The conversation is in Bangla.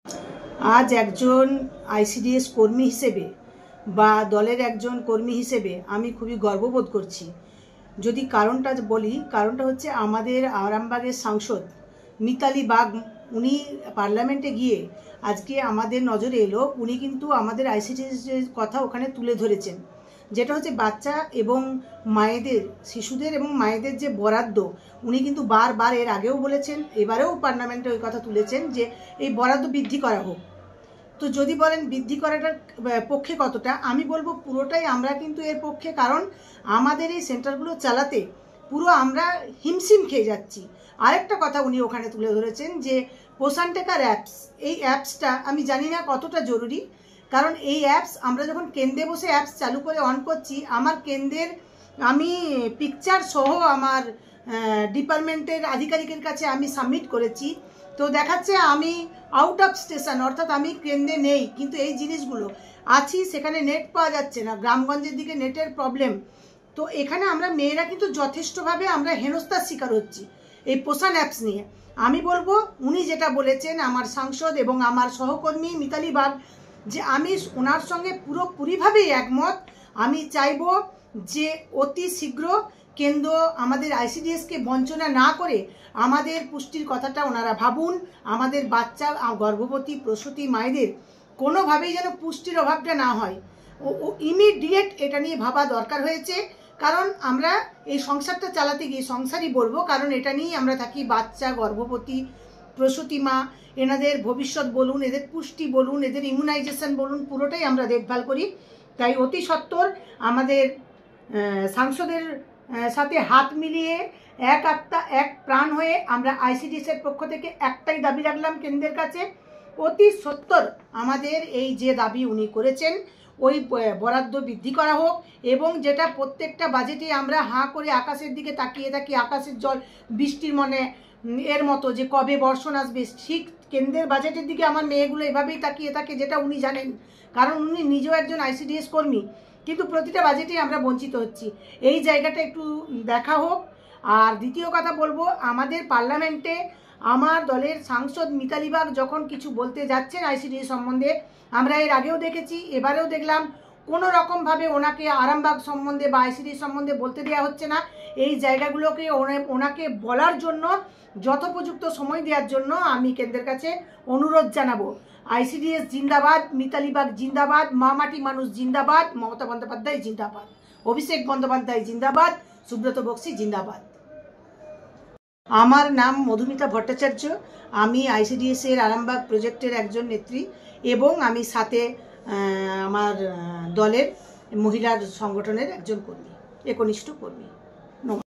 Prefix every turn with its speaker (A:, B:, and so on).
A: আজ একজন আইসিডিএস কর্মী হিসেবে বা দলের একজন কর্মী হিসেবে আমি খুবই গর্ববোধ করছি। যদি কারণটা বলি, কারণটা হচ্ছে আমাদের আরামবাগের সাংসদ মিতালি বাগ, উনি পার্লামেন্টে গিয়ে আজকে আমাদের নজরে এলো, উনি কিন্তু আমাদের আইসিডিএস কথা ওখানে তুলে ধরেছেন, যেটা হচ্ছে বাচ্চা এবং মায়েদের, শিশুদের এবং মায়েদের যে বরাদ্দ, উনি কিন্তু বারবার এর আগেও বলেছেন, এবারেও পার্লামেন্টে ওই কথা তুলেছেন যে এই বরাদ্দ বৃদ্ধি করা হোক। তো যদি বলেন বৃদ্ধি করাটার পক্ষে কতটা, আমি বলবো পুরোটাই আমরা কিন্তু এর পক্ষে, কারণ আমাদের এই সেন্টারগুলো চালাতে পুরো আমরা হিমশিম খেয়ে যাচ্ছি। আরেকটা কথা উনি ওখানে তুলে ধরেছেন যে পোষণ টেকার অ্যাপস, এই অ্যাপসটা আমি জানি না কতটা জরুরি, কারণ এই অ্যাপস আমরা যখন কেন্দ্রে বসে অ্যাপস চালু করে অন করছি, আমার কেন্দ্রের আমি পিকচার সহ আমার ডিপার্টমেন্টের আধিকারিকের কাছে আমি সাবমিট করেছি, তো দেখাচ্ছে আমি আউট অফ স্টেশন, অর্থাৎ আমি কেন্দ্রে নেই, কিন্তু এই জিনিসগুলো আছি, সেখানে নেট পাওয়া যাচ্ছে না, গ্রামগঞ্জের দিকে নেটের প্রবলেম। তো এখানে আমরা মেয়েরা কিন্তু যথেষ্টভাবে আমরা হেনস্থার শিকার হচ্ছি এই পোষণ অ্যাপস নিয়ে। আমি বলবো উনি যেটা বলেছেন, আমার সাংসদ এবং আমার সহকর্মী মিতালি বাগ, যে আমি ওনার সঙ্গে পুরোপুরিভাবেই একমত। আমি চাইবো যে অতি শীঘ্র কেন্দ্র আমাদের আইসিডিএসকে বঞ্চনা না করে আমাদের পুষ্টির কথাটা ওনারা ভাবুন। আমাদের বাচ্চা, গর্ভবতী, প্রসূতি মায়েদের কোনোভাবেই যেন পুষ্টির অভাবটা না হয়, ও ইমিডিয়েট এটা নিয়ে ভাবা দরকার হয়েছে। কারণ আমরা এই সংসারটা চালাতে গিয়ে, সংসারই বলবো, কারণ এটা নিয়েই আমরা থাকি, বাচ্চা, গর্ভবতী, প্রসূতি মা, এনাদের ভবিষ্যৎ বলুন, এদের পুষ্টি বলুন, এদের ইমিউনাইজেশন বলুন, পুরোটাই আমরা দেখভাল করি। তাই অতি সত্বর আমাদের সাংসদের সাথে হাত মিলিয়ে এক আত্মা এক প্রাণ হয়ে আমরা আইসিডিএসের পক্ষ থেকে একটাই দাবি রাখলাম কেন্দ্রের কাছে, অতি সত্বর আমাদের এই যে দাবি উনি করেছেন, ওই বরাদ্দ বৃদ্ধি করা হোক। এবং যেটা প্রত্যেকটা বাজেটে আমরা হাঁ করে আকাশের দিকে তাকিয়ে থাকি, আকাশের জল বৃষ্টির মনে এর মতো, যে কবে বর্ষণ আসবে, ঠিক কেন্দ্রের বাজেটের দিকে আমার মেয়েগুলো এভাবেই তাকিয়ে থাকে, যেটা উনি জানেন, কারণ উনি নিজেও একজন আইসিডিএস কর্মী, কিন্তু প্রতিটা বাজেটেই আমরা বঞ্চিত হচ্ছি। এই জায়গাটা একটু দেখা হোক। আর দ্বিতীয় কথা বলবো, আমাদের পার্লামেন্টে আমার দলের সাংসদ মিতালি বাগ যখন কিছু বলতে যাচ্ছেন আইসিডিএস সম্বন্ধে, আমরা এর আগেও দেখেছি, এবারেও দেখলাম, কোনো রকমভাবে ওনাকে আরামবাগ সম্বন্ধে বা আইসিডিএস সম্বন্ধে বলতে দেওয়া হচ্ছে না। এই জায়গাগুলোকে ওনাকে বলার জন্য, যথোপযুক্ত সময় দেওয়ার জন্য আমি কেন্দ্রের কাছে অনুরোধ জানাবো। আইসিডিএস জিন্দাবাদ, মিতালি বাগ জিন্দাবাদ, মা মাটি মানুষ জিন্দাবাদ, মমতা বন্দ্যোপাধ্যায় জিন্দাবাদ, অভিষেক বন্দ্যোপাধ্যায় জিন্দাবাদ, সুব্রত বক্সি জিন্দাবাদ। আমার নাম মধুমিতা ভট্টাচার্য, আমি আইসিডিএস এর আরামবাগ প্রজেক্টের একজন নেত্রী, এবং আমি সাথে আমার দলের মহিলার সংগঠনের একজন কর্মী, একনিষ্ঠ কর্মী।